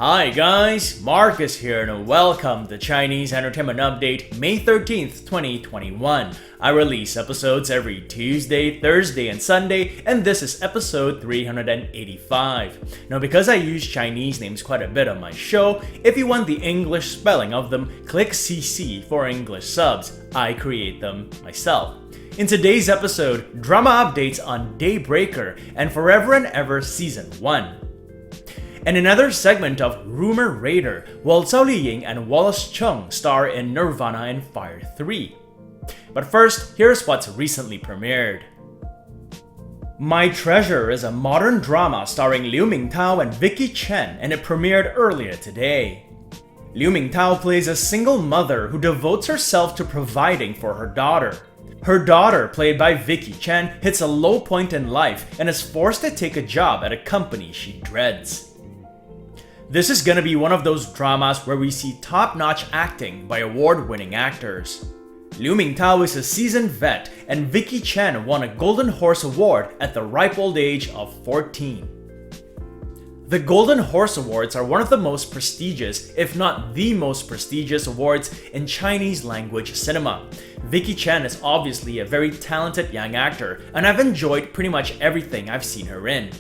Hi guys, Marcus here and welcome to Chinese Entertainment Update May 13th, 2021. I release episodes every Tuesday, Thursday, and Sunday, and this is episode 385. Now because I use Chinese names quite a bit on my show, if you want the English spelling of them, click CC for English subs. I create them myself. In today's episode, drama updates on Daybreaker and Forever and Ever Season 1. In another segment of Rumor Raider, Zhao Liying and Wallace Chung star in Nirvana and Fire 3. But first, here's what's recently premiered. My Treasure is a modern drama starring Liu Mingtao and Vicky Chen, and it premiered earlier today. Liu Mingtao plays a single mother who devotes herself to providing for her daughter. Her daughter, played by Vicky Chen, hits a low point in life and is forced to take a job at a company she dreads. This is gonna be one of those dramas where we see top-notch acting by award-winning actors. Liu Mingtao is a seasoned vet, and Vicky Chen won a Golden Horse Award at the ripe old age of 14. The Golden Horse Awards are one of the most prestigious, if not the most prestigious awards in Chinese language cinema. Vicky Chen is obviously a very talented young actor, and I've enjoyed pretty much everything I've seen her in.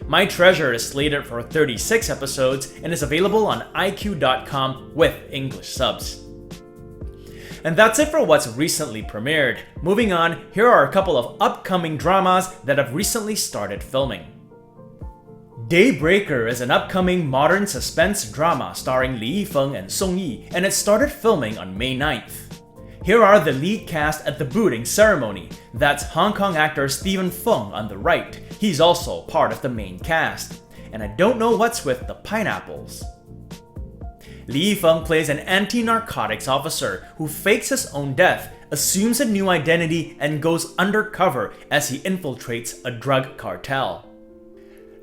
My Treasure is slated for 36 episodes and is available on iq.com with English subs. And that's it for what's recently premiered. Moving on, here are a couple of upcoming dramas that have recently started filming. Daybreaker is an upcoming modern suspense drama starring Li Yifeng and Song Yi, and it started filming on May 9th. Here are the lead cast at the booting ceremony. That's Hong Kong actor Stephen Fung on the right. He's also part of the main cast. And I don't know what's with the pineapples. Li Yifeng plays an anti-narcotics officer who fakes his own death, assumes a new identity, and goes undercover as he infiltrates a drug cartel.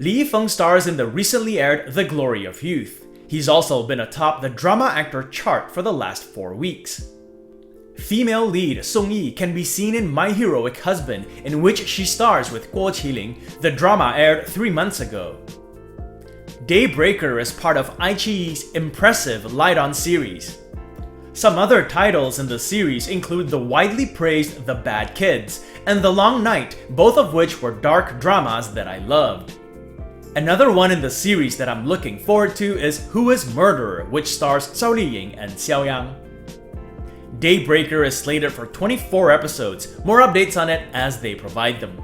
Li Yifeng stars in the recently aired The Glory of Youth. He's also been atop the drama actor chart for the last 4 weeks. Female lead Song Yi can be seen in My Heroic Husband, in which she stars with Guo Qilin. The drama aired 3 months ago. Daybreaker is part of iQIYI's impressive Light-On series. Some other titles in the series include the widely praised The Bad Kids and The Long Night, both of which were dark dramas that I loved. Another one in the series that I'm looking forward to is Who is Murderer, which stars Zhao Liying and Xiao Yang. Daybreaker is slated for 24 episodes, more updates on it as they provide them.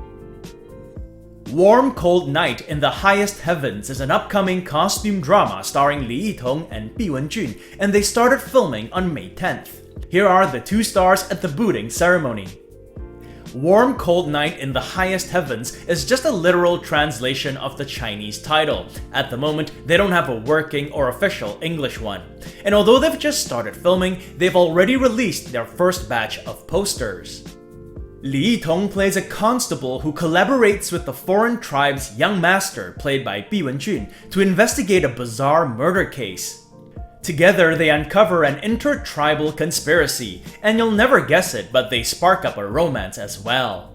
Warm Cold Night in the Highest Heavens is an upcoming costume drama starring Li Yitong and Bi Wenjun, and they started filming on May 10th. Here are the 2 stars at the booting ceremony. Warm Cold Night in the Highest Heavens is just a literal translation of the Chinese title. At the moment, they don't have a working or official English one. And although they've just started filming, they've already released their first batch of posters. Li Yitong plays a constable who collaborates with the foreign tribe's young master, played by Bi Wenjun, to investigate a bizarre murder case. Together, they uncover an intertribal conspiracy, and you'll never guess it, but they spark up a romance as well.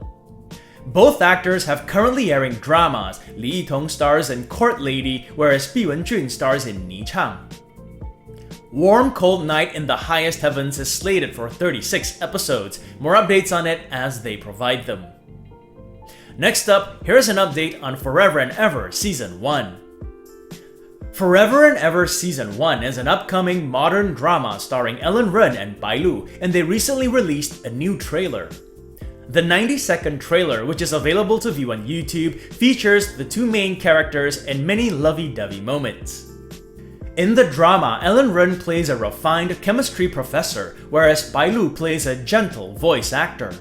Both actors have currently airing dramas. Li Yitong stars in Court Lady, whereas Bi Wenjun stars in Ni Chang. Warm Cold Night in the Highest Heavens is slated for 36 episodes. More updates on it as they provide them. Next up, here's an update on Forever and Ever Season 1. Forever and Ever Season 1 is an upcoming modern drama starring Ellen Ren and Bai Lu, and they recently released a new trailer. The 90-second trailer, which is available to view on YouTube, features the 2 main characters and many lovey-dovey moments. In the drama, Ellen Ren plays a refined chemistry professor, whereas Bai Lu plays a gentle voice actor.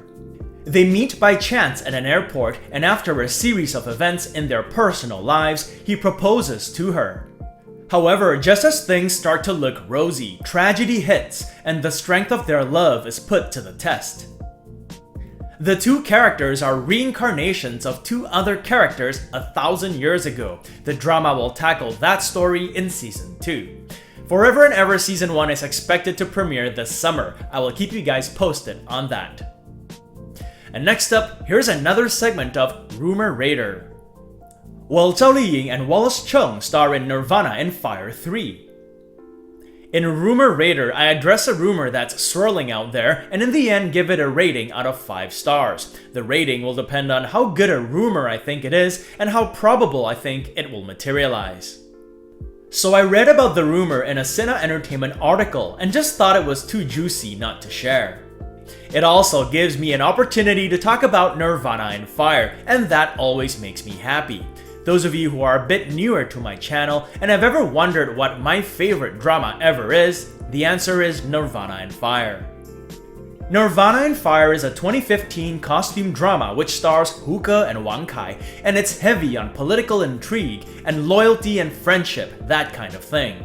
They meet by chance at an airport, and after a series of events in their personal lives, he proposes to her. However, just as things start to look rosy, tragedy hits, and the strength of their love is put to the test. The 2 characters are reincarnations of 2 other characters 1,000 years ago. The drama will tackle that story in Season 2. Forever and Ever Season 1 is expected to premiere this summer. I will keep you guys posted on that. And next up, here's another segment of Rumor Raider. While Zhao Liying and Wallace Chung star in Nirvana and Fire 3. In Rumor Raider, I address a rumor that's swirling out there and in the end give it a rating out of 5 stars. The rating will depend on how good a rumor I think it is and how probable I think it will materialize. So I read about the rumor in a Sina Entertainment article and just thought it was too juicy not to share. It also gives me an opportunity to talk about Nirvana and Fire, and that always makes me happy. Those of you who are a bit newer to my channel and have ever wondered what my favorite drama ever is, the answer is Nirvana and Fire. Nirvana and Fire is a 2015 costume drama which stars Huke and Wang Kai, and it's heavy on political intrigue and loyalty and friendship, that kind of thing.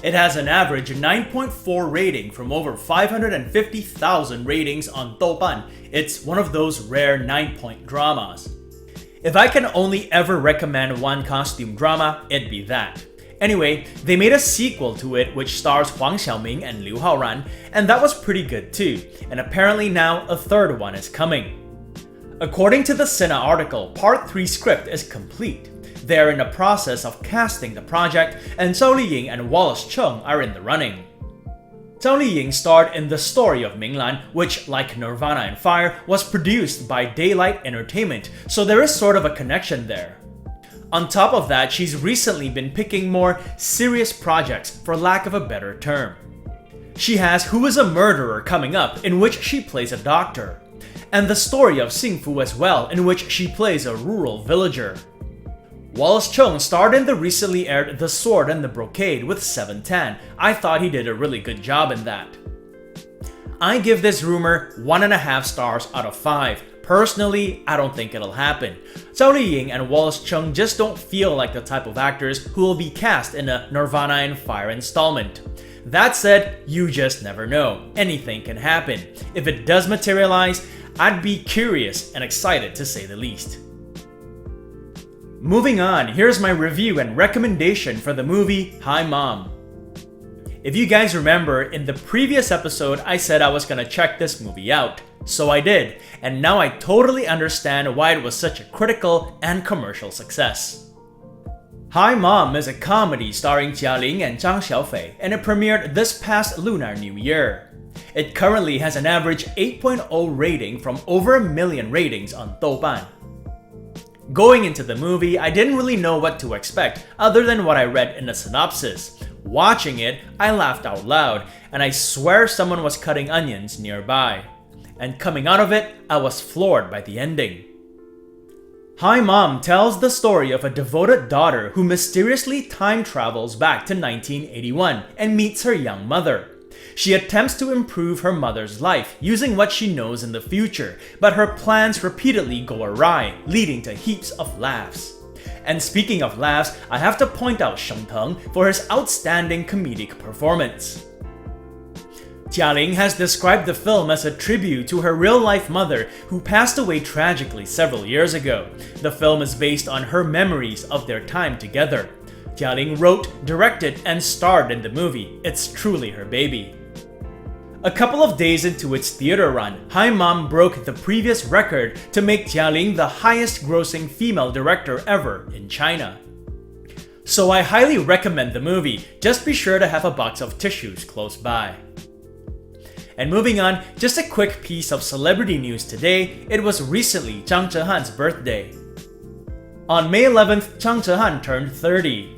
It has an average 9.4 rating from over 550,000 ratings on Douban. It's one of those rare 9-point dramas. If I can only ever recommend one costume drama, it'd be that. Anyway, they made a sequel to it which stars Huang Xiaoming and Liu Haoran, and that was pretty good too, and apparently now a third one is coming. According to the Sina article, Part 3 script is complete. They are in the process of casting the project, and Zhao Liying and Wallace Chung are in the running. Zhao Liying starred in The Story of Minglan, which, like Nirvana and Fire, was produced by Daylight Entertainment, so there is sort of a connection there. On top of that, she's recently been picking more serious projects, for lack of a better term. She has Who is a Murderer coming up, in which she plays a doctor, and The Story of Xingfu as well, in which she plays a rural villager. Wallace Chung starred in the recently aired The Sword and the Brocade with 7tan. I thought he did a really good job in that. I give this rumor 1.5 stars out of 5. Personally, I don't think it'll happen. Zhao Liying and Wallace Chung just don't feel like the type of actors who will be cast in a Nirvana and Fire installment. That said, you just never know. Anything can happen. If it does materialize, I'd be curious and excited to say the least. Moving on, here's my review and recommendation for the movie Hi Mom. If you guys remember, in the previous episode I said I was gonna check this movie out. So I did, and now I totally understand why it was such a critical and commercial success. Hi Mom is a comedy starring Jialing and Zhang Xiaofei, and it premiered this past Lunar New Year. It currently has an average 8.0 rating from over 1 million ratings on Douban. Going into the movie, I didn't really know what to expect other than what I read in the synopsis. Watching it, I laughed out loud, and I swear someone was cutting onions nearby. And coming out of it, I was floored by the ending. Hi Mom tells the story of a devoted daughter who mysteriously time travels back to 1981 and meets her young mother. She attempts to improve her mother's life using what she knows in the future, but her plans repeatedly go awry, leading to heaps of laughs. And speaking of laughs, I have to point out Sheng Teng for his outstanding comedic performance. Jialing has described the film as a tribute to her real-life mother who passed away tragically several years ago. The film is based on her memories of their time together. Jialing wrote, directed, and starred in the movie. It's truly her baby. A couple of days into its theater run, Hi Mom broke the previous record to make Jialing the highest-grossing female director ever in China. So I highly recommend the movie, just be sure to have a box of tissues close by. And moving on, just a quick piece of celebrity news today. It was recently Zhang Zhehan's birthday. On May 11th, Zhang Zhehan turned 30.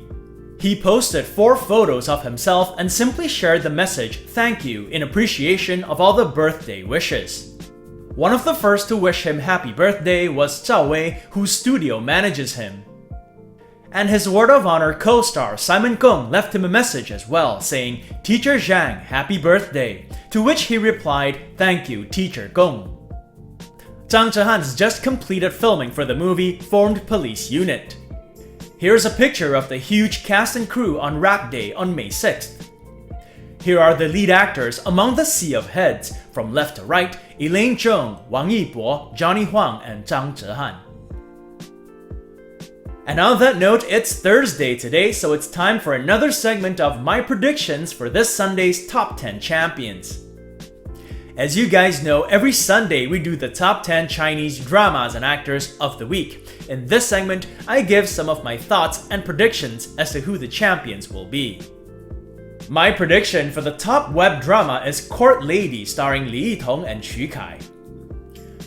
He posted 4 photos of himself and simply shared the message "Thank you" in appreciation of all the birthday wishes. One of the first to wish him happy birthday was Zhao Wei, whose studio manages him. And his Word of Honor co-star Simon Gong left him a message as well, saying, "Teacher Zhang, happy birthday," to which he replied, "Thank you, Teacher Gong." Zhang Zhehan's just completed filming for the movie Formed Police Unit. Here's a picture of the huge cast and crew on Rap Day on May 6th. Here are the lead actors among the sea of heads, from left to right, Elaine Chung, Wang Yibo, Johnny Huang, and Zhang Zhehan. And on that note, it's Thursday today, so it's time for another segment of my predictions for this Sunday's Top 10 Champions. As you guys know, every Sunday we do the top 10 Chinese dramas and actors of the week. In this segment, I give some of my thoughts and predictions as to who the champions will be. My prediction for the top web drama is Court Lady starring Li Yitong and Xu Kai.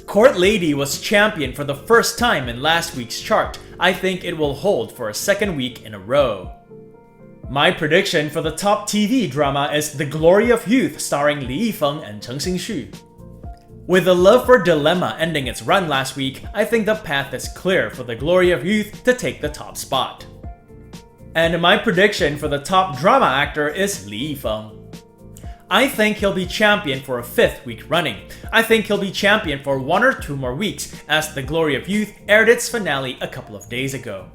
Court Lady was champion for the first time in last week's chart. I think it will hold for a second week in a row. My prediction for the top TV drama is The Glory of Youth starring Li Yifeng and Chung Xingxu. With The Love for Dilemma ending its run last week, I think the path is clear for The Glory of Youth to take the top spot. And my prediction for the top drama actor is Li Yifeng. I think he'll be champion for a 5th week running. I think he'll be champion for 1 or 2 more weeks, as The Glory of Youth aired its finale a couple of days ago.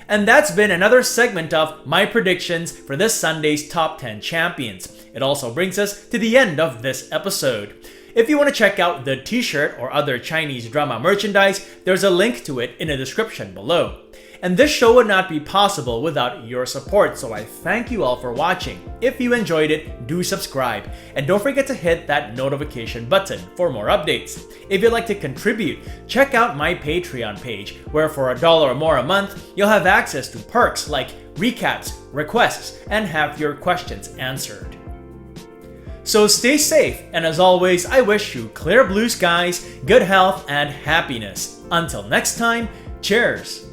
And that's been another segment of my predictions for this Sunday's top 10 champions. It also brings us to the end of this episode. If you want to check out the t-shirt or other Chinese drama merchandise, there's a link to it in the description below. And this show would not be possible without your support, so I thank you all for watching. If you enjoyed it, do subscribe. And don't forget to hit that notification button for more updates. If you'd like to contribute, check out my Patreon page, where for $1 or more a month, you'll have access to perks like recaps, requests, and have your questions answered. So stay safe, and as always, I wish you clear blue skies, good health, and happiness. Until next time, cheers!